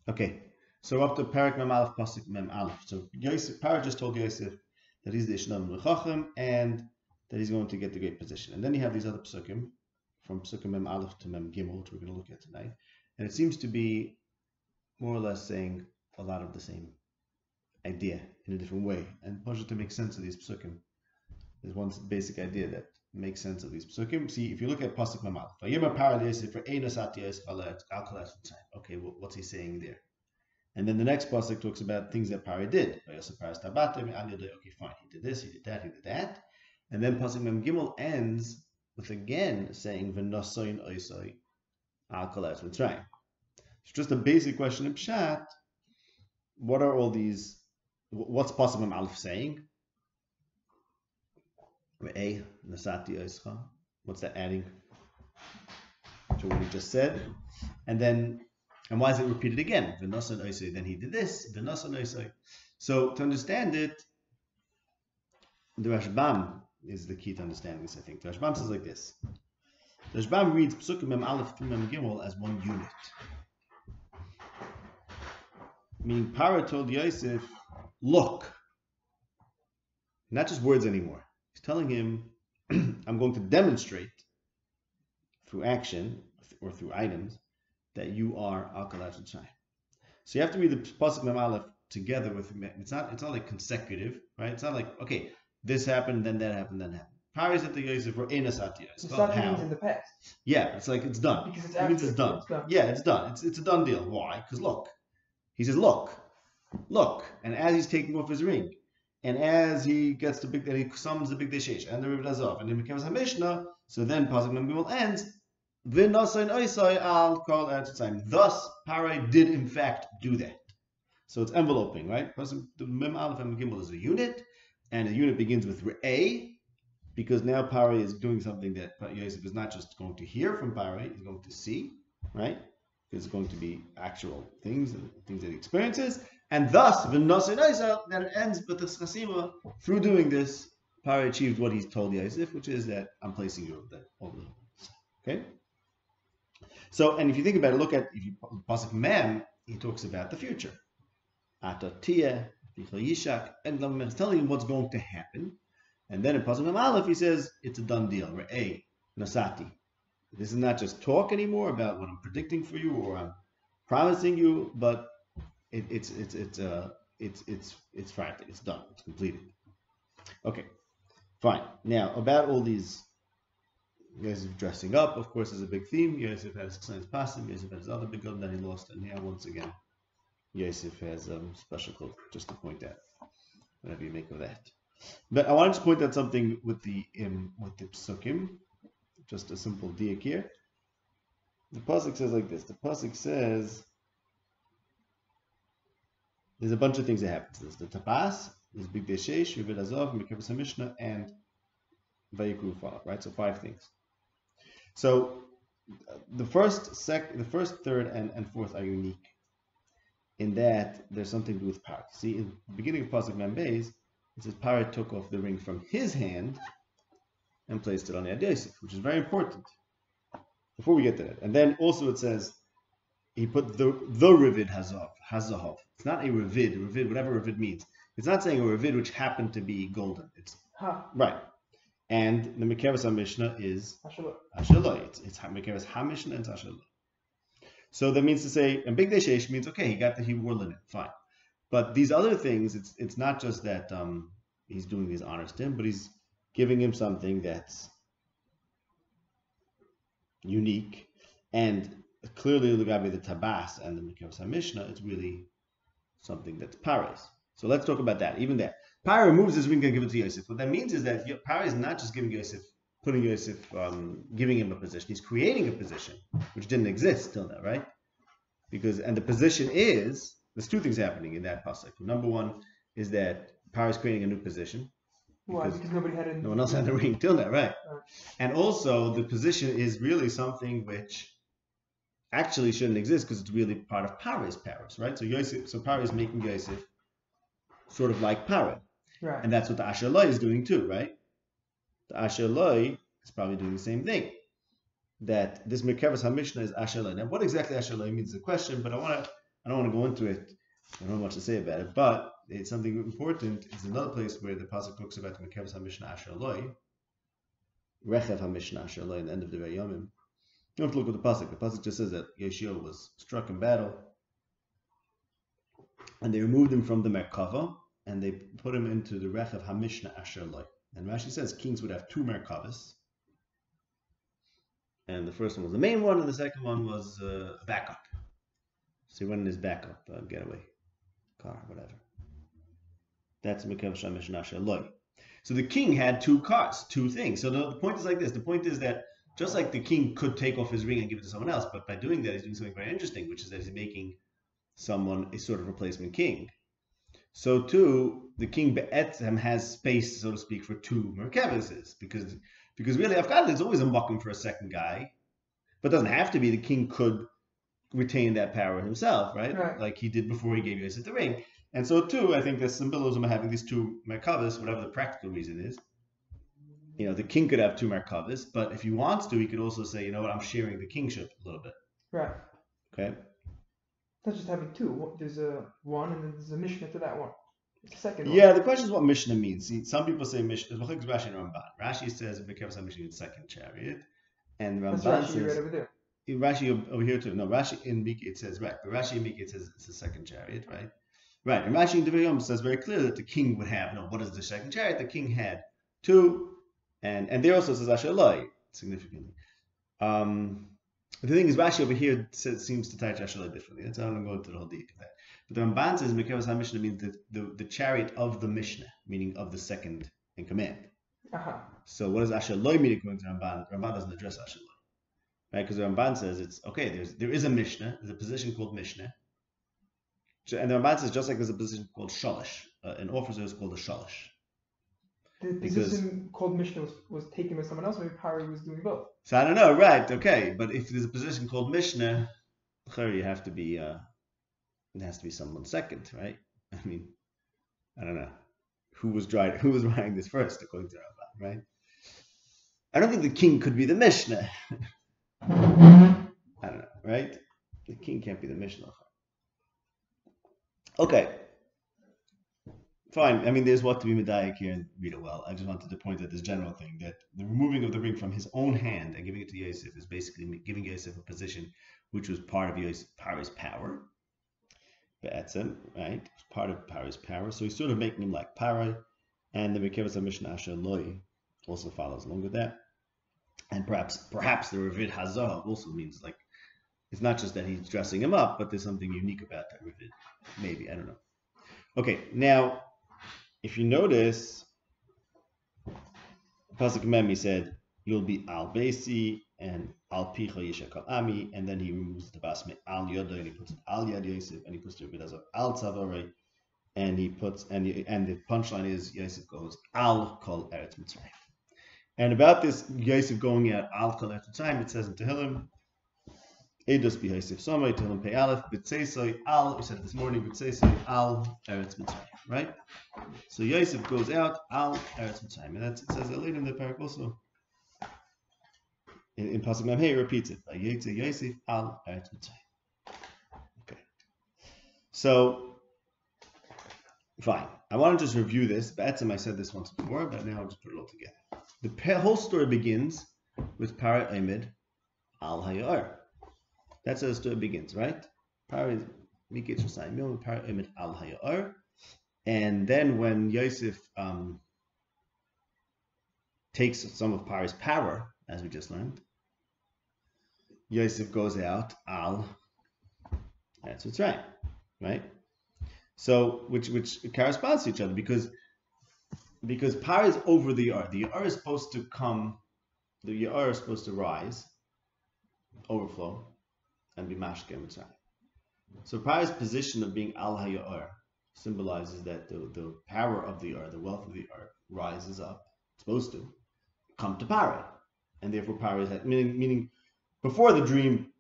Okay, so up to Parak Mem Aleph Pasuk Mem Aleph. So Yosef, Paro just told Yosef that he's the Ishlam L'Chacham and that he's going to get the great position. And then you have these other psukim, from Psukim Mem Aleph to Mem Gimel, which we're going to look at tonight. And it seems to be more or less saying a lot of the same idea in a different way. And to make sense of these psukim, there's one basic idea that makes sense of these psukim. See, if you look at Pasuk Mem Aleph, okay, well, what's he saying there? And then the next pasuk talks about things that Paro did. Okay, fine, he did this, he did that, he did that. And then pasuk Mem Gimel ends with again saying v'nosoin oisoi al kol eretz Mitzrayim. It's just a basic question of Pshat. What are all these? What's pasuk Mem Aleph saying? Re'ei nasati oischa. What's that adding to what he just said? And why is it repeated again? V'nosan oisoi, then he did this, v'nosan oisoi. So to understand it, the Rashbam is the key to understanding this, I think. The Rashbam says like this. The Rashbam reads Psukim Mem Aleph through Mem Gimel as one unit. Meaning Paro told Yosef, look. Not just words anymore. He's telling him, I'm going to demonstrate through action or through items that you are Al Kol Eretz Mitzrayim. So you have to read the Pasuk Mem Aleph together with it's not like consecutive, right? It's not like, okay, this happened, then that happened, then that happened. Paro said to Yosef, we're in a satya. Satya means in the past. Yeah, it's like it's done. Because it means it's done. Yeah, it's done. It's a done deal. Why? Because look. He says, look. And as he's taking off his ring, and as he gets to big, and he summons the big deshesh and the Riv Azov, and then becomes HaMishnah, so then Pasuk Mem Gimel ends, V'nosain oisai al kol eretz Mitzrayim. Thus, Paro did in fact do that. So it's enveloping, right? The Mem Aleph and Mem Gimel is a unit, and the unit begins with Re'eh, because now Paro is doing something that Yosef is not just going to hear from Paro, he's going to see, right? Because it's going to be actual things, and things that he experiences. And thus, V'nosain oisai, that it ends with the Chasima. Through doing this, Paro achieved what he's told Yosef, which is that I'm placing you over the okay? So, and if you think about it, look at Pasuk Mem, he talks about the future. Atatia, Yishak, and he's telling him what's going to happen. And then in Pasuk Mem Aleph, he says it's a done deal. Re'ei nasati. This is not just talk anymore about what I'm predicting for you or I'm promising you, but it's Friday. It's done. It's completed. Okay, fine. Now about all these. Yosef dressing up, of course, is a big theme. Yosef had his Chassidus Pasim, Yosef had his other big gun that he lost, and now once again, Yosef has special clothes, just to point out, whatever you make of that. But I wanted to point out something with the Psukim, just a simple diak here. The Pasuk says like this. The Pasuk says there's a bunch of things that happen. There's the Tapas, there's Big Deshesh, Riv Azov, Mikvas HaMishnah, and Vayikru follow, right? So 5 things. So the first, third, and fourth are unique in that there's something to do with Paro. See, in the beginning of Pasuk Mem Beis, it says Paro took off the ring from his hand and placed it on Yad Yosef, which is very important. Before we get to that, and then also it says he put the Rivid Hazahov. It's not a Rivid, whatever Rivid means. It's not saying a Rivid which happened to be golden. It's right. And the Mekevas HaMishnah is Ashaloi. It's Mekevas HaMishnah and Ashaloi. So that means to say, and Big Deshesh means, okay, he wore linen, fine. But these other things, it's not just that he's doing these honors to him, but he's giving him something that's unique. And clearly, the Tabas and the Mekevas HaMishnah, it's really something that's Paro's. So let's talk about that, even that. Paro removes his ring and gives it to Yosef. What that means is that Paro is not just giving Yosef, putting Yosef, giving him a position. He's creating a position which didn't exist till now, right? And the position is, there's 2 things happening in that pasuk. Number 1 is that Paro is creating a new position. Why? Because nobody had it. No one else had the ring till now, right? And also the position is really something which actually shouldn't exist because it's really part of Paro's powers, right? So Paro is making Yosef sort of like Paro. Right. And that's what the Ashaloi is doing too, right? The Ashaloi is probably doing the same thing. That this Mekevas HaMishnah is Ashaloi. Now, what exactly Ashaloi means is a question, but I want to I don't want to go into it. I don't know much to say about it, but it's something important. It's another place where the pasuk talks about the Mekevas HaMishnah Asher Loi, Rechev HaMishnah Asher Loi, in the end of the Yomim. You don't have to look at the pasuk. The pasuk just says that Yeshua was struck in battle, and they removed him from the Merkava, and they put him into the Rechev HaMishnah Asher Loi. And Rashi says kings would have two Merkavas, and the first one was the main one, and the second one was a backup. So he went in his backup getaway car, whatever. That's Mekevas HaMishnah Asher Loi. So the king had two cars, two things. So the point is like this. The point is that just like the king could take off his ring and give it to someone else, but by doing that, he's doing something very interesting, which is that he's making someone a sort of replacement king. So too, the king Be'etzem has space, so to speak, for two Merkevases, because really Afghanistan is always a mucking for a second guy, but it doesn't have to be. The king could retain that power himself, right? Like he did before he gave Yosef the ring. And so too, I think the symbolism of having these two Merkavas, whatever the practical reason is, the king could have two Merkavas, but if he wants to, he could also say, you know what, I'm sharing the kingship a little bit. Right. Okay. Not just having two. There's a one, and then there's a Mishnah to that one. It's the second one. Yeah, the question is what Mishnah means. See, some people say Mishnah. There's Rashi and Ramban. Rashi says Mekevas HaMishnah means second chariot, and Ramban That's Rashi says right over there. Rashi over here too. No, Rashi in Mika it says right, but Rashi in Mika it says it's the second chariot, right? Right, and Rashi in Devarim says very clearly that the king would have. What is the second chariot? The king had two, and there also says Asher Loi significantly. The thing is, Rashi over here seems to touch Asher Loi differently. That's how I'm going to go into the whole detail of that. But the Ramban says Mekevas HaMishnah means the chariot of the Mishnah, meaning of the second in command. So what does Asher Loi mean according to Ramban? Ramban doesn't address Asher Loi, right? Because the Ramban says it's okay. There is a Mishnah. There's a position called Mishnah, and the Ramban says just like there's a position called Shalish, an officer is called a Shalish. The position called Mishnah was taken by someone else. Maybe Pari was doing both. So I don't know, right? Okay, but if there's a position called Mishnah, you have to be. It has to be someone second, right? I mean, I don't know who was writing this first, according to Ramban, right? I don't think the king could be the Mishnah. I don't know, right? The king can't be the Mishnah. Okay, fine. I mean, there's what to be medayik here and read it well. I just wanted to point out this general thing that the removing of the ring from his own hand and giving it to Yosef is basically giving Yosef a position which was part of Paro's power. Be'etzem, right? It's part of Paro's power. So he's sort of making him like Paro, and the Mekevas HaMishnah Asher Loi also follows along with that. And perhaps the Ravid Hazav also means like it's not just that he's dressing him up, but there's something unique about that Ravid. Maybe, I don't know. Okay, now if you notice, Pasuk Mem, he said, you'll be al Besi and al Picha Yishakal Ami, and then he removes the basme al Yoda and he puts it al Yad Yosef, and he puts the Ravid Hazav al Tzavore, and he puts and the punchline is Yosef goes al Kol Eretz Mitzrayim. And about this Yosef going out al Kol Eretz Mitzrayim, it says in Tehillim, Eidos bi Yosef Somay Tehillim Pei Aleph B'Tzeisoi al. We said it this morning B'Tzeisoi al Eretz Mitzrayim, right? So Yosef goes out al Eretz Mitzrayim, and it says later in the parak also. In Pasuk Mem Hey, repeats it. Yetze Yosef al Eretz Mitzrayim. Okay. So fine. I want to just review this. Ba'etzem, I said this once before, but now I'll just put it all together. The whole story begins with Paro Omed al Hayar. That's how the story begins, right? Paro Miketz Rosayim Yom, Paro Omed al Hayar. And then when Yosef takes some of Paro's power, as we just learned, Yosef goes out al. That's what's right? So, which corresponds to each other because Paro is over the Yar. The Yar is supposed to come. The Yar is supposed to rise, overflow, and be mashke Mitzrayim. So Paro's position of being al hayar symbolizes that the power of the Yar, the wealth of the Yar, rises up. It's supposed to come to Paro, and therefore Paro is meaning before the dream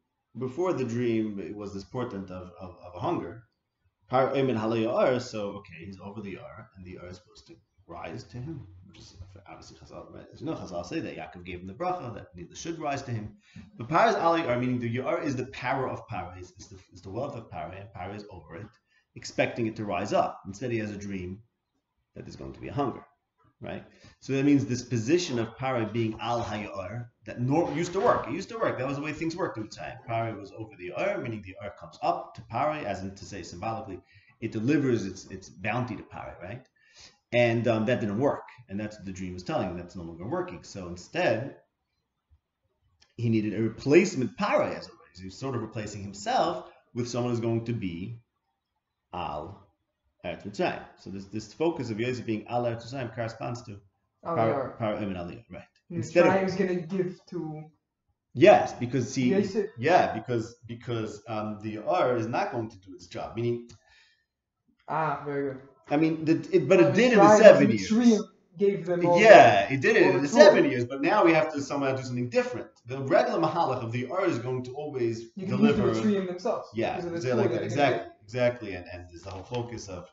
it was this portent of a hunger. Paro Omed al Hayar, so okay, he's over the Yar, and the Yar is supposed to rise to him, which is obviously Chazal, right? As you know, Chazal say that Yaakov gave him the bracha, that the should rise to him. But Paro is Al Yar, meaning the Yar is the power of Paro, is the wealth of Paro, and Paro is over it, expecting it to rise up. Instead, he has a dream that there's going to be a hunger, right? So that means this position of Paro being Al Hayar, that used to work. It used to work. That was the way things worked at the time. Paro was over the Yar, meaning the Yar comes up to Paro, as in to say symbolically, it delivers its bounty to Paro, right? And that didn't work. And that's what the dream was telling him. That's no longer working. So instead, he needed a replacement Paro, as it was. He was sort of replacing himself with someone who's going to be Al Eretz Mitzrayim. So this focus of Yosef being Al Eretz Mitzrayim corresponds to Paro and Aliyah, right? Instead of is going to give to. Yes, because Yosef. Yeah, because the Yar is not going to do its job. Meaning. Very good. I mean, but it did in the 7 years. Gave them it did it in the 7 years, but now we have to somehow do something different. The regular mahalach of the Yar is going to always deliver. The tree themselves. Yeah, like that. Exactly, and there's the whole focus of,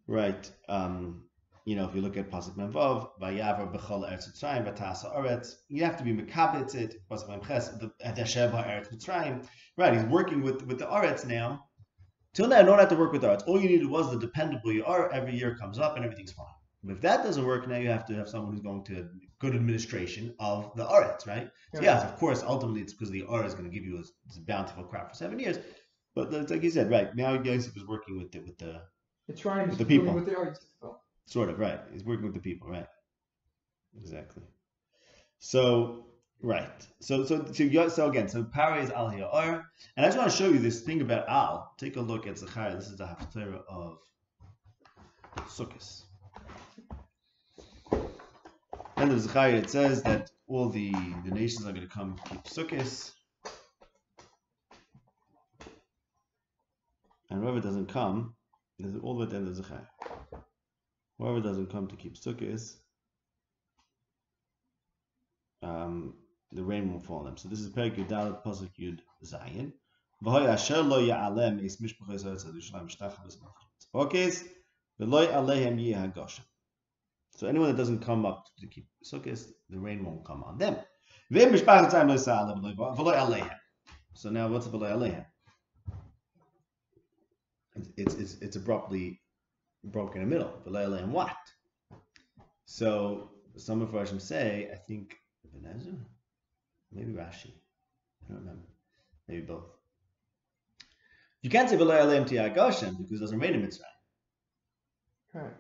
right? If you look at Pasuk Mem Vav, Vayavar b'chol Eretz Mitzrayim v'tasa Eretz, you have to be mekabetz it. Pasuk Mem Ches, Hashem Eretz Mitzrayim. Right, he's working with the Eretz now. Till now, I don't have to work with Eretz. All you needed was the dependable Yar. Every year comes up and everything's fine. But if that doesn't work, now you have to have someone who's going to good administration of the Eretz, right? So yes, of course, ultimately it's because the Yar is going to give you a bountiful crop for 7 years. But it's like you said, right? Now Yosef is working with the people. With the Eretz. Sort of, right? He's working with the people, right? Exactly. So. Right. So again, Paro is Al Ya'ar, and I just want to show you this thing about Al. Take a look at Zechariah. This is the Haftarah of Sukkot. And in Zechariah it says that all the nations are going to come keep Sukkot, and whoever doesn't come, this is all the way at the end of Zechariah. Whoever doesn't come to keep Sukkot, the rain won't fall on them. So this is Perek Yud Pasuk Yud Zayin. V'hoy asher lo ya'alem es mishpachos Eretz Yisrael mishtachim b'smachos. V'okes v'lo alehem yeh hagoshem. So anyone that doesn't come up to keep Sukkot, the rain won't come on them. V'em mishpachos Tzayim lo yisa'alem v'lo alehem. So now what's v'lo alehem? It's abruptly broken in the middle. V'lo alehem what? So some of Rashim say, I think Ebenezer. Maybe Rashi. I don't remember. Maybe both. You can't say V'lo Aleim Tiyah Goshen because it doesn't rain in Mitzrayim. Right.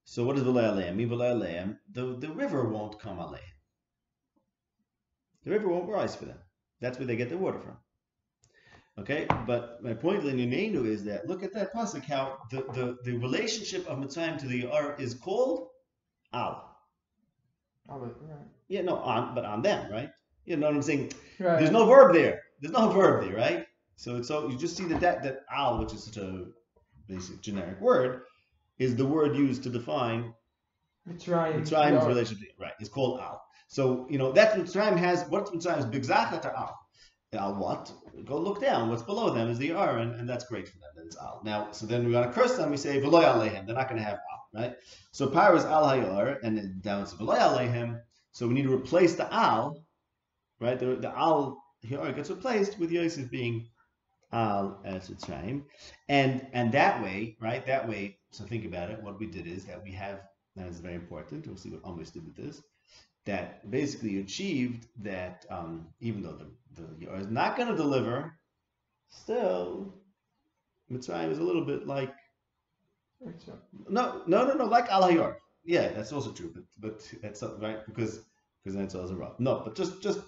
So what does V'lo Aleim mean? V'lo Aleim, the river won't come Aleim. The river won't rise for them. That's where they get their water from. Okay, but my point in Yonenu is that look at that pasuk how the relationship of Mitzrayim to the Yar is called Al. Right. Yeah, no, but on them, right? You know what I'm saying? Right. There's no verb there. Right? So you just see that al, which is such a basic generic word, is the word used to define Mitzrayim's relationship. Right? It's called al. So that's Mitzrayim has. What's Mitzrayim's big zachat or al? Al what? Go look down. What's below them is the Yar, and that's great for them. That's al. Now, so then we want to curse them. We say v'lo alehem. They're not going to have al, right? So Paro is al hayar, and then down it's v'lo alehem. So we need to replace the al. Right, the al here gets replaced with Yosef being al Eretz Mitzrayim, and that way, right? That way. So think about it. What we did is that we have. That is very important. We'll see what Amos did with this. That basically achieved that even though the Yar is not going to deliver, still Mitzrayim is a little bit like no, like al hayar. Yeah, that's also true, but that's right because that's also wrong. No, but just.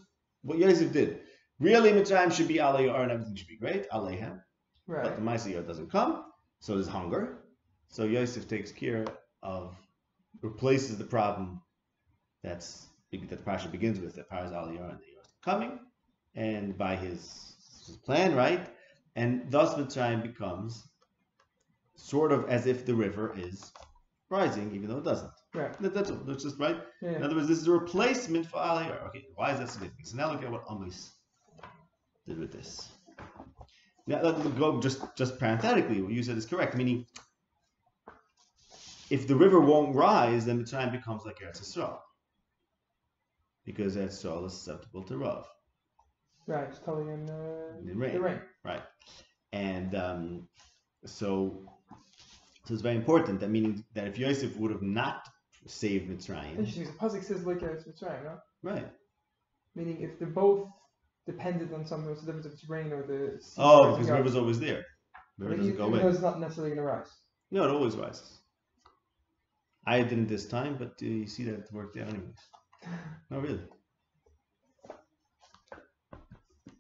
What Yosef did. Really, Mitzrayim should be al Yar and everything should be great. Alehem. Right. But the Ma'aseh Yar doesn't come, so there's hunger. So Yosef takes care of, replaces the problem that the parasha begins with, that Paro is al Yar and the Yar is coming, and by his plan, right? And thus Mitzrayim becomes sort of as if the river is rising, even though it doesn't. Right. That's all. That's just right. Yeah. In other words, this is a replacement for Al Hayar. Okay, why is that significant? So now look at what Amos did with this. Now let's go just parenthetically. What you said is correct. Meaning, if the river won't rise, then Mitzrayim becomes like Eretz Yisrael, because Eretz Yisrael is susceptible to Rav. Right, it's totally in The the rain. rain. Right, and so it's very important. That meaning that if Yosef would have not saved Mitzrayim, Interesting. The pasuk says like it's Mitzrayim, no? right? Meaning if they're both dependent on something, what's the difference if it's rain or the sea? Oh, because the river's always there. The river But doesn't go even away. though it's not necessarily going to rise. No, it always rises. I didn't this time, but you see that it worked out anyways. No, really.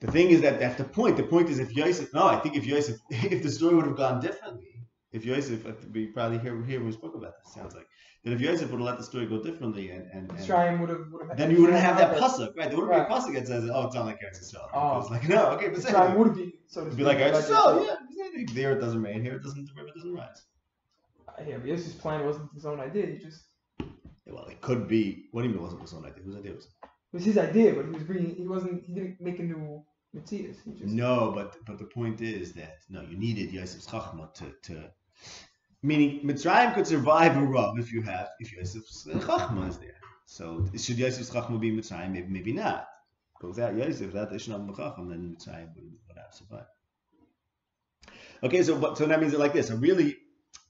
The thing is that at the point is if Yosef, I think if Yosef, if the story would have gone differently, if Yosef, we probably here we spoke about this, sounds like, that if Yosef would have let the story go differently and Mitzrayim would have then you wouldn't have that pasuk, right? There wouldn't be a pasuk that says, oh, it's not like Eretz Yisrael. Oh. It's like, no, okay, but Mitzrayim would be, so to it'd speak. be like Eretz like Yisrael, yeah. There it doesn't rain, here the river doesn't rise. Yeah, but Yosef's plan wasn't his own idea. He just. Well, it could be. What do you mean it wasn't his own idea? Whose idea was it? It was his idea, but he was bringing. He didn't make a new Metzias. He just. No, but the point is that you needed Yosef's chachma to meaning Mitzrayim could survive a Rav if Yosef's chachma is there. So should Yosef's chachma be Mitzrayim? Maybe not. But without Yosef, without the Ishnam chacham, then Mitzrayim would have survived. Okay, so that means it like this. So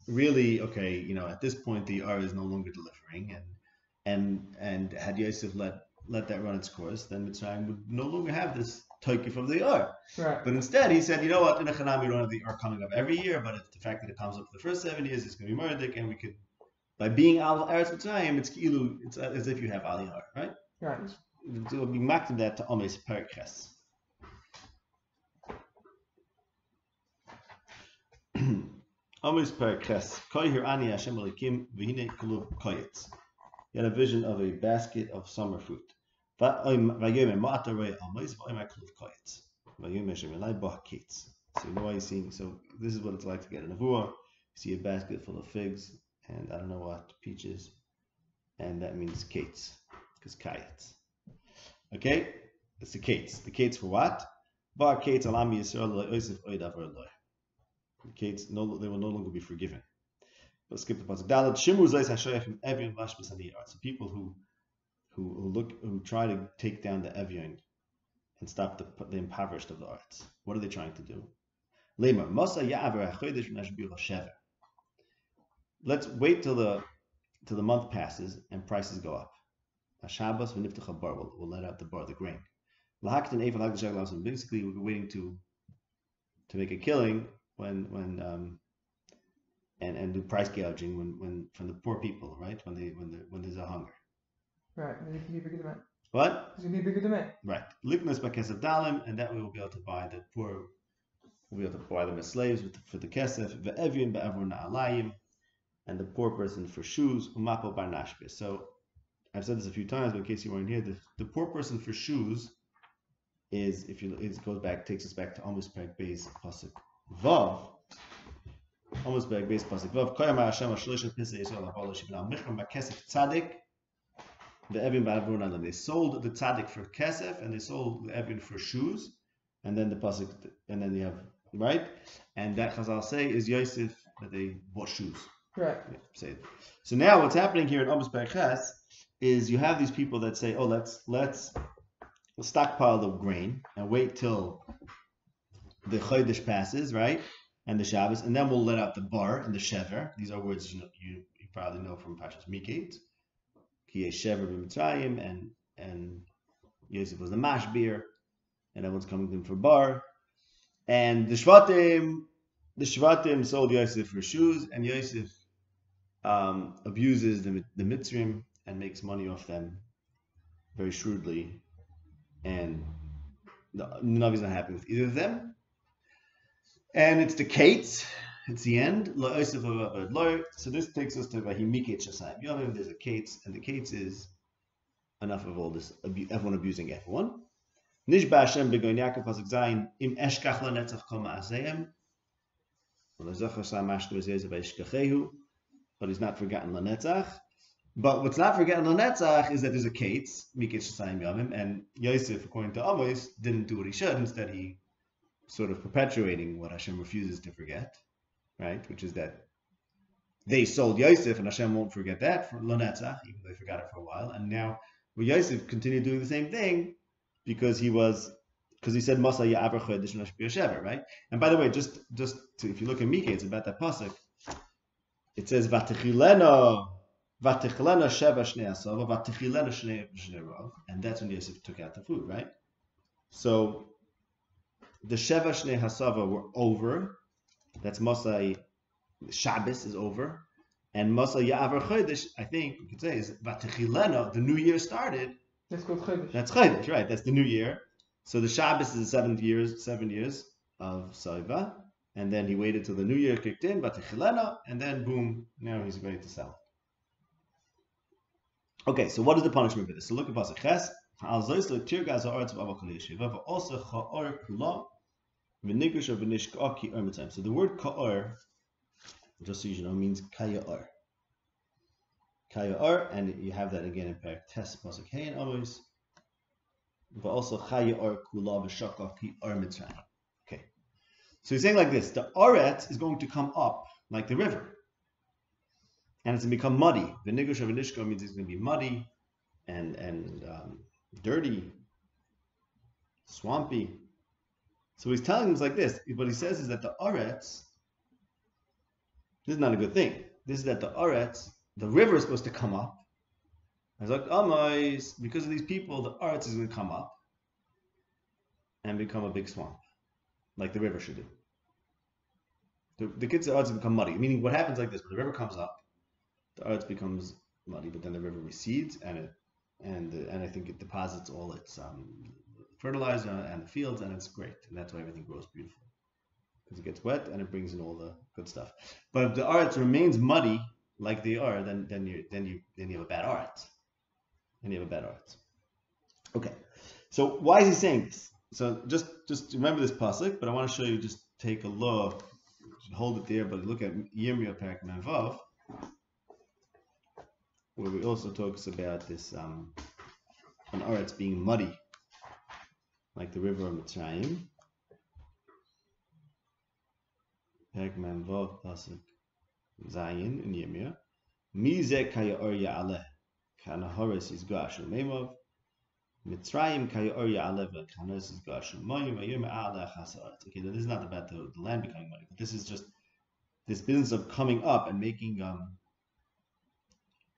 really, okay, at this point the R is no longer delivering, and had Yosef let that run its course, then Mitzrayim would no longer have this toikif of the R. Right. But instead, he said, you know what, in a Chanam we don't have the R coming up every year, but it's the fact that it comes up for the first 7 years, it's going to be Murdik, and we could, by being Al Eretz Mitzrayim, it's as if you have Ali R, right? Right. It will be maked that to Omes Perikhes. Omes Perikhes. Koyhir Ani Hashem Elikim V'hine Kuluv Koyetz. He had a vision of a basket of summer fruit. So you know why he's seeing. So this is what it's like to get a nevuah. You see a basket full of figs and I don't know what, peaches, and that means kates, because kayets. Okay, it's the kates. The kates for what? Bar kates alami Yisrael Yosef oidav. The kates they will no longer be forgiven. But skip the pasuk. Dalad Shimur Zeis Hashoyachim Evion Vashbas Aniyar. So people who try to take down the Evion and stop the impoverished of the arts. What are they trying to do? Lemar Mosa Ya'aver HaChodesh V'Nashbir HaShever. Let's wait till the month passes and prices go up. Hashabbos V'Niftach Bar will let out the bar, the grain. Lahaktin Eifel Hakdashag Lavson. Basically, we're waiting to make a killing when and do price gouging when from the poor people, right? When there's a hunger. Right, and it can be bigger demand. What? It's gonna be bigger demand. Right. Liknas b'kesef dalim, and that way we'll be able to buy the poor. We'll be able to buy them as slaves for the kesef. Ve'evin be'avur na'alayim, and the poor person for shoes. Umapo bar nashbis. So I've said this a few times, but in case you weren't here, the poor person for shoes is takes us back to almost Perek Beis pasuk Vav. Almost Perek Beis pasuk Vav. Koyama Hashem Shloisha Pisei Yisrael Havalo Shibnam Michram B'Kesef Tzadik. The Evin Ba'avur Na'alayim. They sold the Tzadik for Kesef and they sold the Evin for shoes, and then the pasuk, and then you have right, and that Chazal say is Yosef that they bought shoes. Right. Say it. So now what's happening here in Amos Perek is you have these people that say, oh, let's stockpile the grain and wait till the Chodesh passes, right, and the Shabbos, and then we'll let out the bar and the shever. These are words you probably know from Parshas Miketz. Ki shever b'Mitzrayim, and Yosef was the mashbir, and everyone's coming to him for bar, and the Shvatim sold Yosef for shoes, and Yosef abuses the Mitzrim and makes money off them very shrewdly, and the Navi's not happy with either of them. And it's the Kates, it's the end. So this takes us to Vahimiketz Shasayim Yovim. There's a Kates, and the Kates is enough of all this, everyone abusing everyone. Nishba Hashem begoin Yaakov pasuk Zayin im eshkach lanetzach kol ma'aseim. But he's not forgotten lanetzach. But what's not forgotten lanetzach is that there's a Kates, Miketz Shasayim Yovim, and Yosef, according to Amos, didn't do what he should. Instead, he sort of perpetuating what Hashem refuses to forget, right? Which is that they sold Yosef, and Hashem won't forget that for Lanetzach, even though they forgot it for a while. And now Yosef continued doing the same thing because he said Masa Ya'avar Chodesh Nashbiya Shever, right? And by the way, just if you look at Mika, it's about that pasuk. It says Vatichilena Sheva Shnei Asava Vatichilena Shnei Rav, and that's when Yosef took out the food, right? So the Sheva Shnei Hasava were over. That's Masa Shabbos is over, and Masa Ya'avar Chodesh, I think we could say, is Vatichilena. The new year started. That's called Chodesh. That's Chodesh, right? That's the new year. So the Shabbos is the 7 years of Saiva, and then he waited till the new year kicked in, Vatichilena, and then boom, now he's ready to sell. Okay, so what is the punishment for this? So look at Pasuk Ches. Also So the word ka'or, just so you know, means kaya'or. Kaya'or, and you have that again in Perek Tes Pasuk Hey and others. But also kaya'or kula v'shakach ki or mitzrayim. Okay, so he's saying like this: the oret is going to come up like the river, and it's going to become muddy. The nigush of nishko means it's going to be muddy and dirty, swampy. So he's telling us like this. What he says is that the oretz, this is not a good thing. This is that the oretz, the river is supposed to come up. As like because of these people, the oretz is going to come up and become a big swamp, like the river should do. The kids' oretz become muddy. Meaning, what happens like this: when the river comes up, the oretz becomes muddy, but then the river recedes, and I think it deposits all its fertilizer and the fields, and it's great, and that's why everything grows beautiful, because it gets wet and it brings in all the good stuff. But if the oretz remains muddy like they are, then you have a bad oretz. And you have a bad oretz. Okay, so why is he saying this? So just remember this pasuk, but I want to show you. Just take a look. Hold it there, but look at Yirmiyah Perek Vav, where we also talks about this an oretz being muddy, like the river of Mitzrayim. Perek Vav pasuk Zayin in Yirmiyah. Mizeh kaya'or ya'aleh. Kana horis is gashu meimov. Mitzrayim kaya'or ya'aleh v'kanos is gashu moyim v'yom a'aleh chasarat. Okay, this is not about the land becoming muddy, but this is just this business of coming up and making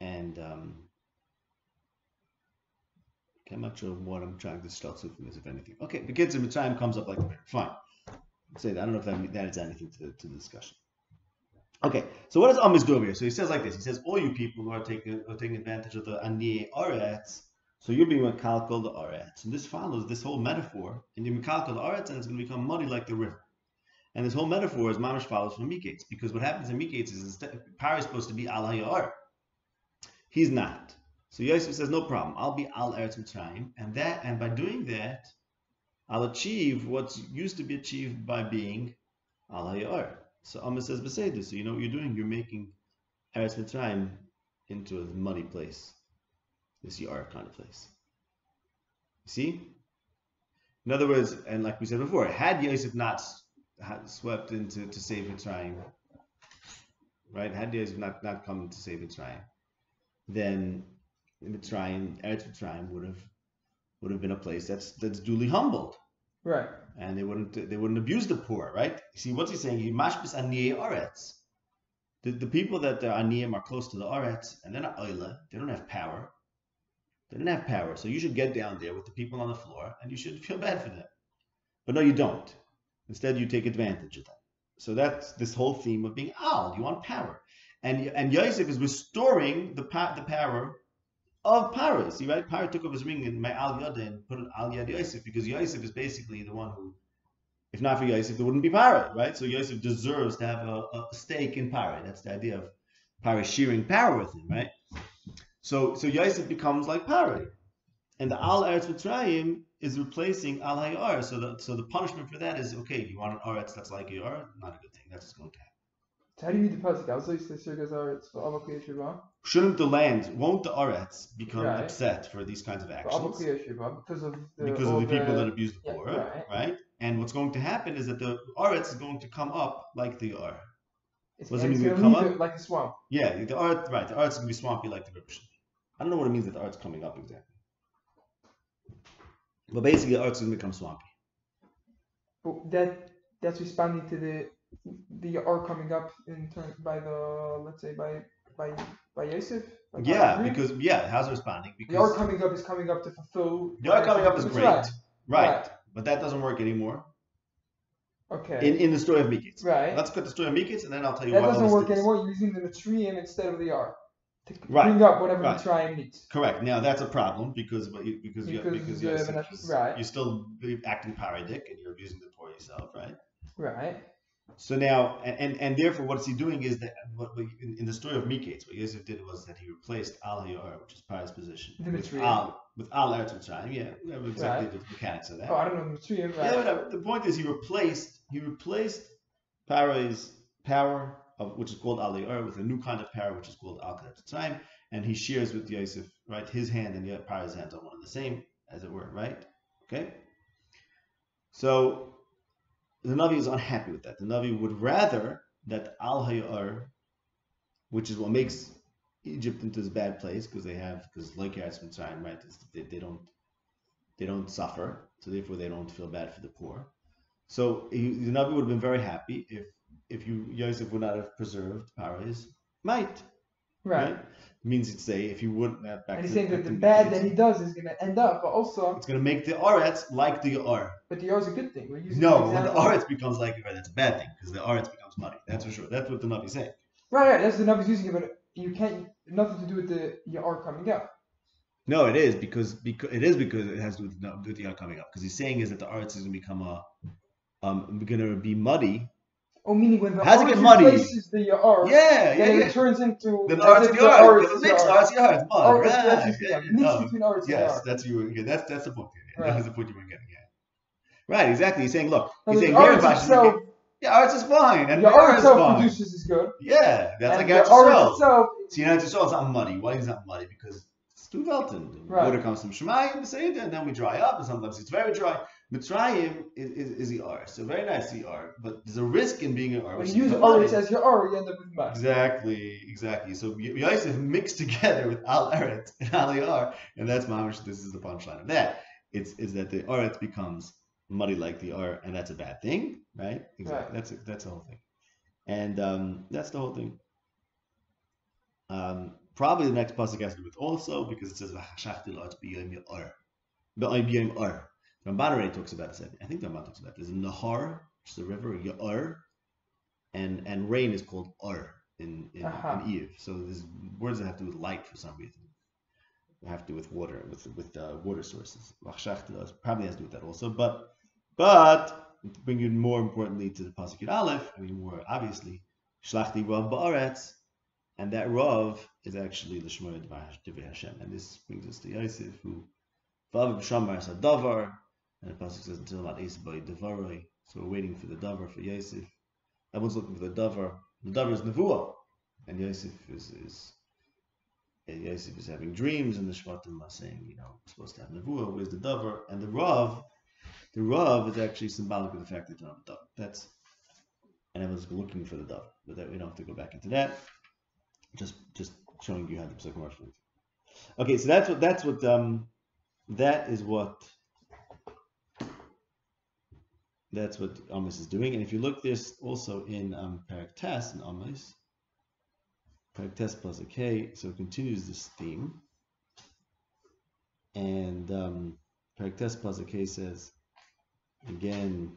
okay, I'm not sure what I'm trying to start with from this, if anything. Okay, the kids in Mitzrayim comes up like the river. Fine. Say that. I don't know if that adds anything to the discussion. Okay, so what does Amos do over here? So he says like this. He says, all you people who are taking advantage of the Ani Oretz, so you're being Mekalkal the Oretz. And this follows this whole metaphor. And you're Mekalkal the Oretz, and it's going to become muddy like the river. And this whole metaphor is Mamash follows from Miketz. Because what happens in Miketz is Paro is supposed to be Al HaYa'ar. He's not. So Yosef says, no problem. I'll be Al Eretz Mitzrayim. And by doing that, I'll achieve what's used to be achieved by being Al HaYa'ar. So Amos says, Beseder, so you know what you're doing? You're making Eretz Mitzrayim into a muddy place. This Yar kind of place. You see? In other words, and like we said before, had Yosef not swept into to save Mitzrayim, right? Had Yosef not come to save Mitzrayim, then Mitzrayim, Eretz Mitzrayim would have been a place that's duly humbled. Right. And they wouldn't abuse the poor, right? See, what's he saying? He mashbis aniyei oretz. The people that are aniyim are close to the oretz, and they're not oile. They don't have power. They don't have power. So you should get down there with the people on the floor, and you should feel bad for them. But no, you don't. Instead, you take advantage of them. So that's this whole theme of being al. You want power, and Yosef is restoring the power of Paro. See, right? Paro took off his ring and Al Yada and put it Al Yad Yosef, because Yosef is basically the one who, if not for Yosef, there wouldn't be Paro, right? So Yosef deserves to have a stake in Paro. That's the idea of Paro sharing power with him, right? So Yosef becomes like Paro, and the Al Eretz Mitzrayim is replacing Al Hayar. So the punishment for that is, okay, you want an Eretz that's like Yar, not a good thing. That's just going to happen. How do you read the pasuk? Shouldn't the land, won't the Oretz become upset for these kinds of actions? Because of the people that abuse the poor, right? And what's going to happen is that the Oretz is going to come up like the Or. It's, What does it mean? gonna Come leave up? it like a swamp. Yeah, the earth, right? The earth's gonna be swampy like the river should be. I don't know what it means that the earth's coming up exactly, but basically the earth's gonna become swampy. But that's responding to the R coming up in turn by the, let's say, by Yosef. Like Yeah, because how's it responding? Because the R coming up is coming up to fulfill. the R coming up is great, right? But that doesn't work anymore. Okay. In the story of Miketz. Right. Let's get the story of Miketz, and then I'll tell you that what doesn't work anymore. You're using the Mitzrayim instead of the R to bring up whatever Mitzrayim needs. Correct. Now that's a problem because you're still acting parodic and you're abusing the Torah yourself, right? Right. So now, and therefore, what's he doing is that in the story of Miketz, what Yosef did was that he replaced Al Hayar, which is Pharaoh's position, with Al Eretz Mitzrayim. Yeah, whatever exactly the mechanics of that. Oh, I don't know Mitzrayim. Right. Yeah, whatever. The point is, he replaced Pharaoh's power, which is called Al Hayar, with a new kind of power, which is called Al Eretz Mitzrayim, and he shares with Yosef, right? His hand and Pharaoh's hands are one and the same, as it were, right? Okay. So the Navi is unhappy with that. The Navi would rather that Al Hayar, which is what makes Egypt into this bad place, because like Eretz Mitzrayim, right? They don't suffer, so therefore they don't feel bad for the poor. So the Navi would have been very happy if Yosef would not have preserved Pharaoh's might. Right. It means he'd say if you wouldn't have back. And he's saying that the bad that he does is going to end up, but also it's going to make the Aretz like the Ar. But the Ar is a good thing. We're using when the Aretz becomes like it, that's a bad thing because the Aretz becomes muddy. That's for sure. That's what the Navi's saying. Right. That's the Navi's using it, but you can't. Nothing to do with the Ar coming up. No, it is because it has to do with the Ar coming up. Because he's saying is that the Aretz is going to become going to be muddy. Oh, meaning when the How's it get muddy? Replaces the R, it turns into the R to the R. It's mixed R to R. It's mud. Mixed between R and R. Yes, that's the point. Right. That was the point you were getting at. Right, exactly. He's saying, look, he's saying R itself. Yeah, Arts is fine, and the R itself fine. Produces is good. Yeah, that's like Eretz Yisrael. So Eretz Yisrael is not muddy. Why is it not muddy? Because it's too velten. Water comes from Shemayim, and then we dry up, and sometimes it's very dry. Mitzrayim is the R, so very nice the R, but there's a risk in being an R. When you use Aretz as your R, you end up with mud. Exactly. So Yosef mixed together with Al Eretz and Al Yar, and that's mamish. This is the punchline of that. It's that the Eretz becomes muddy like the R, and that's a bad thing, right? Exactly. Right. That's the whole thing, and that's the whole thing. Probably the next pasuk has to do with also because it says v'hashachti lo b'yom yar, b'yom ar. Ramban already talks about this. I think the Ramban talks about this. In Nahar, which is the river, Ya'ar, and rain is called Ar in Eve. So there's words that have to do with light for some reason. They have to do with water, with water sources. Probably has to do with that also. But to bring you more importantly to the pasuk Yud Aleph, more obviously, Shlachti Rav Ba'aretz, and that Rav is actually the Shmoyed Divrei Hashem. And this brings us to Yosef, who Vav Shamar Sadavar. And the pasuk says until about Esboi Devaroi. So we're waiting for the davar for Yosef. Everyone's looking for the davar. The davar is nevuah, and Yosef is having dreams, and the shvatim are saying, we're supposed to have nevuah. Where's the davar? And the rav is actually symbolic of the fact that you don't have a davar. And everyone's looking for the davar, but we don't have to go back into that. Just showing you how the pasuk works. Okay, so that is what Amos is doing, and if you look, there's also in Parak Tes in Amos, Parak Tes plus a K, so it continues this theme. And Parak Tes plus a K says again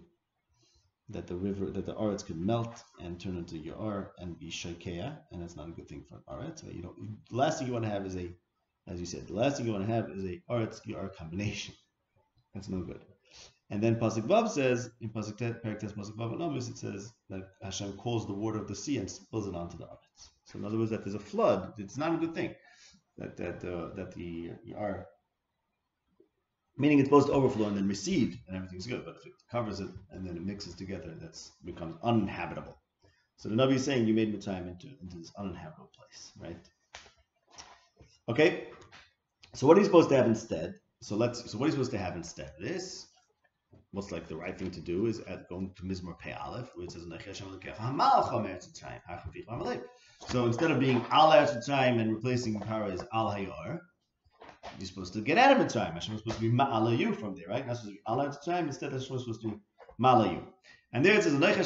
that the Aretz could melt and turn into Ya'ar and be Shakeya, and that's not a good thing for Aretz. Right? The last thing you want to have is as you said, a Aretz Ya'ar combination. That's no good. And then Pasuk Vav says, in Pasuk Parak Tes Pasuk Vav and Amos, it says that Hashem calls the water of the sea and spills it onto the Aretz. So in other words, that there's a flood. It's not a good thing. That the Ya'ar, meaning it's supposed to overflow and then recede and everything's good. But if it covers it and then it mixes together, that becomes uninhabitable. So the Navi is saying you made Mitzrayim into this uninhabitable place, right? Okay. So what are you supposed to have instead? So what are you supposed to have instead of this? what's like the right thing to do is at going to Mizmor Pei Aleph, where it says so instead of being Al Eretz Mitzrayim and replacing Paro as Al Hayor, you're supposed to get out of Mitzrayim. Hashem was supposed to be Ma'alayu from there, right? Not supposed to be Al Eretz Mitzrayim. Instead, Hashem was supposed to be Ma'alayu. And there it says right?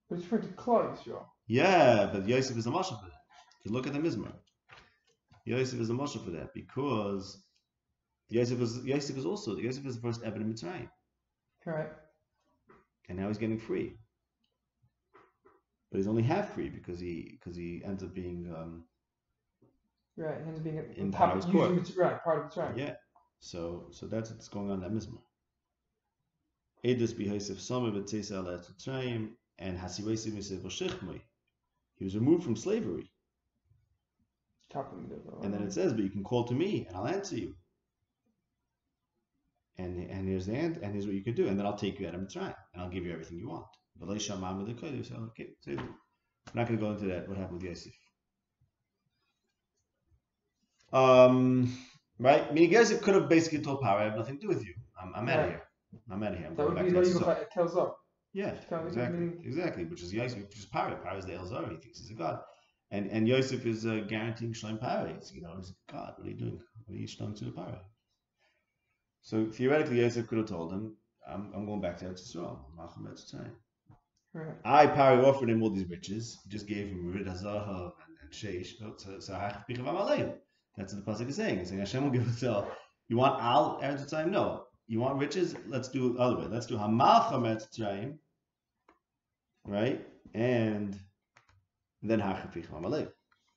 But it's for the clothes, yo. Yeah, but Yosef is a mashal for that. Because look at the Mizmor. Yosef is a mashal for that because Yosef is the first Ebed in Mitzrayim. Right. And now he's getting free. But he's only half free because he ends up being right, he ends up being in Paro's court. Right, part of Mitzrayim. Yeah. So that's what's going on in that Mizmor. Edus be Yosef Somer b'Tzeisa al Eretz Mitzrayim and Hasiwesi Misev Shichmoi. He was removed from slavery. And then it says, but you can call to me and I'll answer you. And here's the end, and here's what you could do, and then I'll take you out of Mitzrayim and I'll give you everything you want. But okay, so we're not going to go into that. What happened with Yosef? Right? Meaning Yosef could have basically told Paro, I have nothing to do with you. I'm out of here. I'm out of here. I'm going back to Yosef. Tells up. Yeah, exactly. Which is Yosef, which is Paro. Paro is the El Zara. He thinks he's a god. And Yosef is guaranteeing Shalom Paro. He's a god. What are you doing? What are you showing to the Paro? So theoretically, Yosef could have told him, I'm going back to Eretz Yisrael. Right. I, Paro, offered him all these riches. Just gave him Rid HaZahav and Sheish. That's what the pasuk is saying. It's saying Hashem will give us all. You want Al Eretz Yisrael? No. You want riches? Let's do it the other way. Let's do Hamalcha Eretz Yisrael, right? And then Hachapich Mamalei.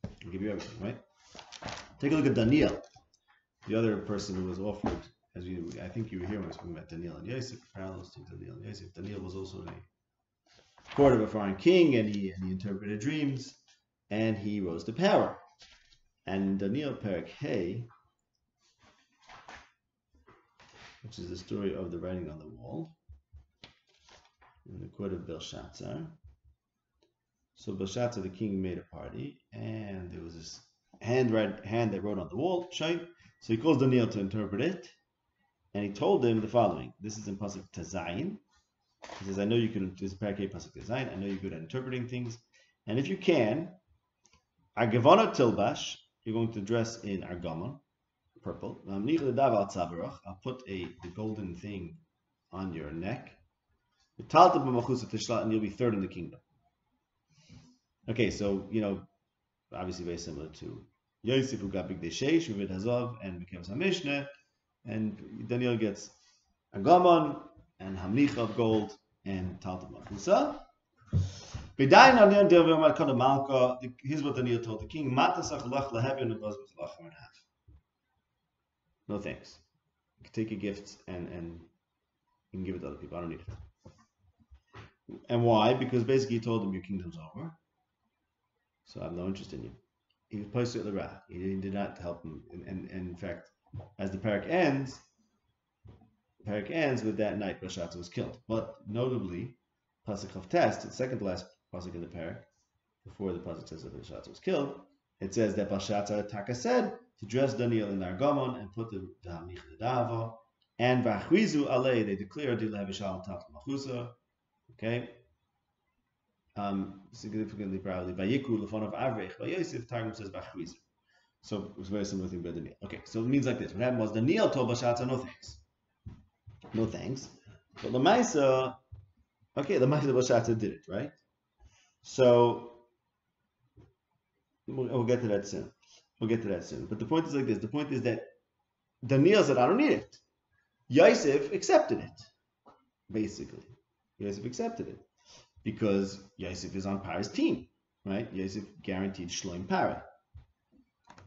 I'll give you everything, right? Take a look at Daniel, the other person who was offered. I think you were here when I was talking about Daniel and Yosef. Parallels to Daniel and Yosef. Daniel was also in a court of a foreign king, and he interpreted dreams, and he rose to power. And Daniel Perek Hey, which is the story of the writing on the wall, in the court of Belshazzar. So Belshazzar, the king, made a party, and there was this hand that wrote on the wall. So he calls Daniel to interpret it, and he told him the following. This is in Pasuk Tazayin. He says, I know you can, this is Parakeh Pasuk Tazayin, I know you're good at interpreting things, and if you can, Argavana Tilbash, you're going to dress in Argamon, purple. I'll put the golden thing on your neck, and you'll be third in the kingdom. Okay, so, obviously very similar to Yosef, who got Big Sheish, Rid Hazav, and became Samishne, and Daniel gets Agamon, and Hamlicha of gold, and Talta Machusa. Here's what Daniel told the king, no thanks. You can take your gifts and you can give it to other people. I don't need it. And why? Because basically he told them your kingdom's over. So I have no interest in you. He was posted at the Ra. He did not help him. And in fact, as the parak ends with that night Belshazzar was killed. But notably, Pasuk of Test, the second to last pasuk in the parak, before the pasuk says that Belshazzar was killed, it says that Belshazzar Taka said to dress Daniel in Argamon and put the Hamich Dava, and Vachrizu Alei, they declared Dilevishal Tata Machusa. Okay. Significantly, probably Vayiku Lefon of Avrech. By Yosef, Targum says Vachrizu. So it was very similar thing by Daniel. Okay, so it means like this. What happened was Daniel told Belshazzar, no thanks. No thanks. But Lamaisa, Belshazzar did it, right? So we'll get to that soon. But the point is like this. The point is that Daniel said, I don't need it. Yosef accepted it. Basically. Yosef accepted it. Because Yosef is on Paro's team. Right? Yosef guaranteed Shloim Paro.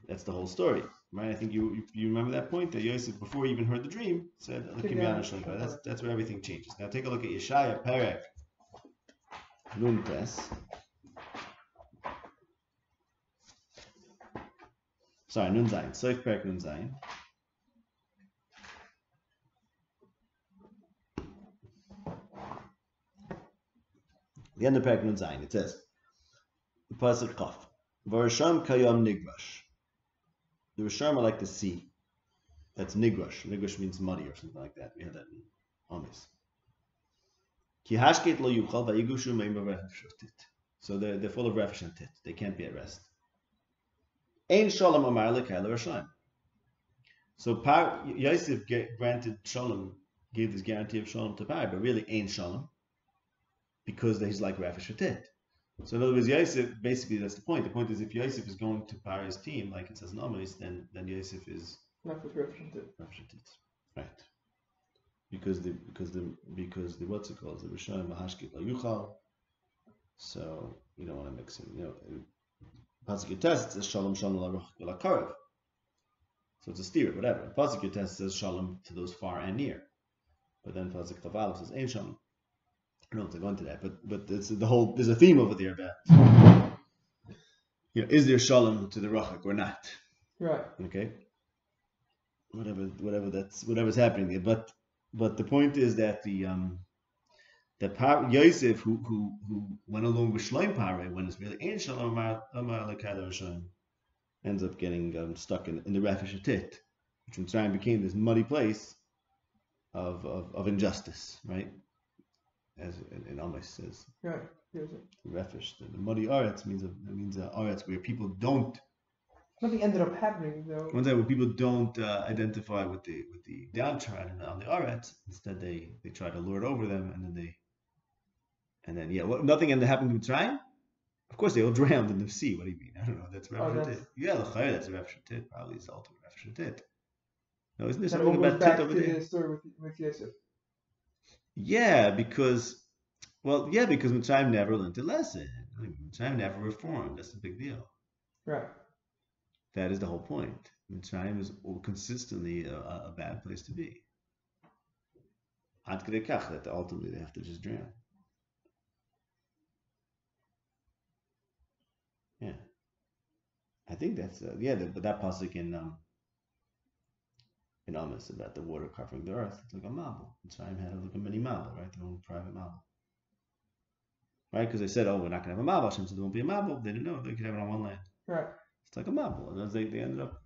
That's the whole story. Right? I think you remember that point that Yosef, before he even heard the dream, said, Look me out of Shloim Paro. That's where everything changes. Now take a look at Yeshaya Perek Nun Tes. Sorry, Nun Zayin. Soif Perek Nun Zayin. The end of Perek Nun Zayin, it says, the Pasuk Chaf, V'Risham Kayom Nigrash. The Risham are like the sea. That's nigrosh. Nigrosh means muddy or something like that. We had that in Amis. So they're full of refish and tit. They can't be at rest. Ein shalom amar lekayla rashayim. So Yosef granted shalom, gave this guarantee of shalom to Paro, but really ain't shalom because he's like refish and tit. So in other words, Yosef, basically that's the point. The point is if Yosef is going to Paro's team, like it says in Amis, then Yosef is refish and tit. Right. Because the what's it called? The Rishon Mahashkit La Yuchal. So you don't want to mix it. Pasuk Yotes says Shalom Shalom La Karev. So it's a steer, whatever. Pasuk Yotes says Shalom to those far and near. But then Pasuk Chavav says Ein Shalom. I don't have to go into that, but it's the whole. There's a theme over there about is there Shalom to the Rachak or not? Right. Okay. Whatever's happening there, but the point is that Yosef, who went along with Shloim Paro, when it's really Ein Shalom Amar Lekayla Rashayim, ends up getting stuck in the Refish Tit, which in time became this muddy place of injustice, right? As in Amos says, right. Refish, the muddy Aretz means Aretz where people don't. Nothing ended up happening though. One time where people don't identify with the downtrodden on the Aretz, instead they try to lord over them, and then nothing ended up happening to Mitzrayim. Of course, they all drowned in the sea. What do you mean? I don't know. That's Refish Tit. Yeah, l'chayr, that's Refish Tit. Probably it's the ultimate Refish Tit. No, isn't there something about Tit over there? The story with Yosef. Yeah, because Mitzrayim never learned a lesson. Mitzrayim never reformed. That's the big deal. Right. That is the whole point. Mitzrayim is consistently a bad place to be. Ad kedei kach that ultimately they have to just drown. Yeah, I think that's but that pasuk in Amos about the water covering the earth, it's like a mabel. Mitzrayim had like a mini mabel, right? Their own private mabel, right? Because they said, "Oh, we're not going to have a mabel." Hashem said there won't be a mabel. They didn't know they could have it on one land. Right. It's like a mabel, and as they ended up,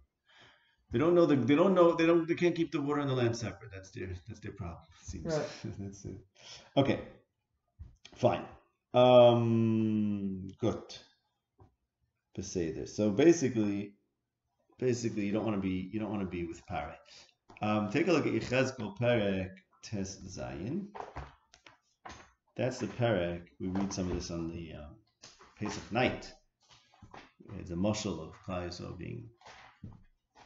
they can't keep the water and the land separate. That's their problem. It seems. Right. That's it. Okay, fine. Good. Beseder. So basically, you don't want to be with Paro. Take a look at Yechezkel Perek Tes Zayin. That's the Perek. We read some of this on the Pesach night. It's a mashal of Klal Yisrael being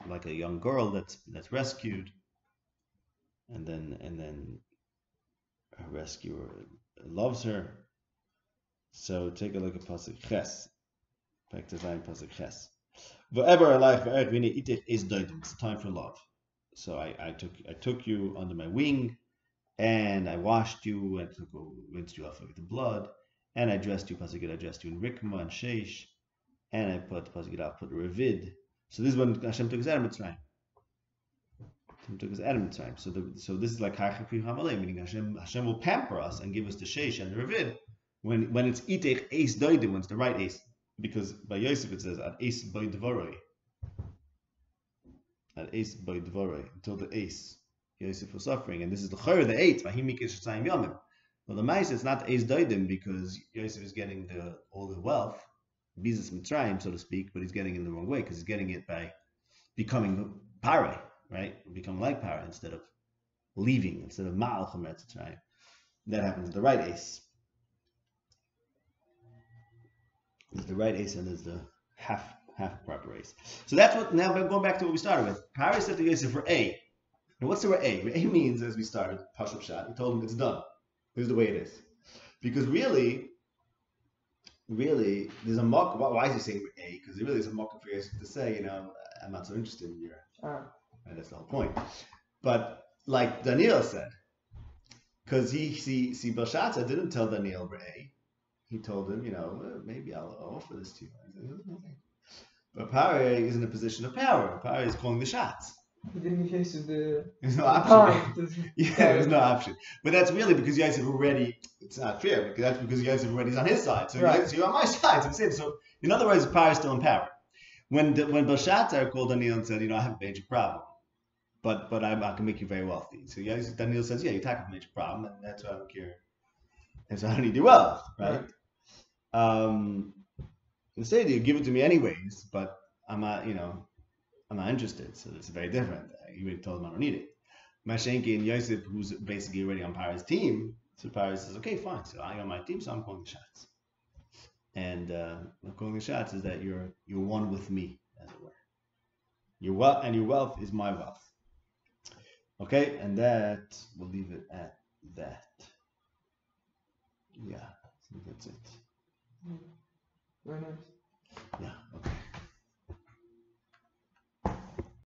like a young girl that's rescued, and then her rescuer loves her. So take a look at Pasuk Ches. Back to Zayin Pasuk Ches. Wherever life is doidim. It's time for love. So I took you under my wing, and I washed you and rinsed you off with the blood, and I dressed you. Pasuk I dressed you in rikma and sheish. And I put a revid. So this is when Hashem took his Adam Mitzrayim. Hashem took his Adam Mitzrayim. So this is like Hachakri Hamalei, meaning Hashem will pamper us and give us the sheish and the revid when it's itech ace doidim, when it's the right ace. Because by Yosef it says at ace by dvoroi. At ace by dvoroi, until the ace. Yosef was suffering, and this is the chayr, the eight. Vahimikesh tzayim yomim. Well, the mice it's not ace doidim because Yosef is getting all the wealth. Bizas Mitzrayim, so to speak, but he's getting it in the wrong way because he's getting it by becoming Paro, right? Becoming like Paro instead of leaving, instead of Ma'al Chometz Mitzrayim. That happens at the right ace. There's the right ace and there's the half proper ace. So that's what, now going back to what we started with. Paro said to Yosef for A. And what's the word A? A means, as we started, Pashup Shad, he told him it's done. This is the way it is. Because really, there's a mock. Why is he saying A? Because really is a mock for Yosef to say, I'm not so interested in your. And that's the whole point. But like Daniel said, because Belshazzar didn't tell Daniel A. He told him, maybe I'll offer this to you. But Paro is in a position of power. Paro is calling the shots. But in the case of there's no option. There's no option. But that's really because Yosef already, it's not fair, because that's because Yosef already is on his side. So, right. So you're on my side. So in other words, Paro is still in power. When Belshazzar called Daniel and said, I have a major problem. but I can make you very wealthy. So Daniel says, yeah, you tackle a major problem, and that's why I don't care. And so I don't need your wealth, right? They say you give it to me anyways, but I'm not interested. So it's very different. You already told him I don't need it. Mashenki and Yosef, who's basically already on Para's team, so Para says, okay, fine. So I'm on my team, so I'm calling the shots. And calling the shots is that you're one with me, as it were. Your wealth and your wealth is my wealth. Okay, and that we'll leave it at that. Yeah, I think that's it. Very nice.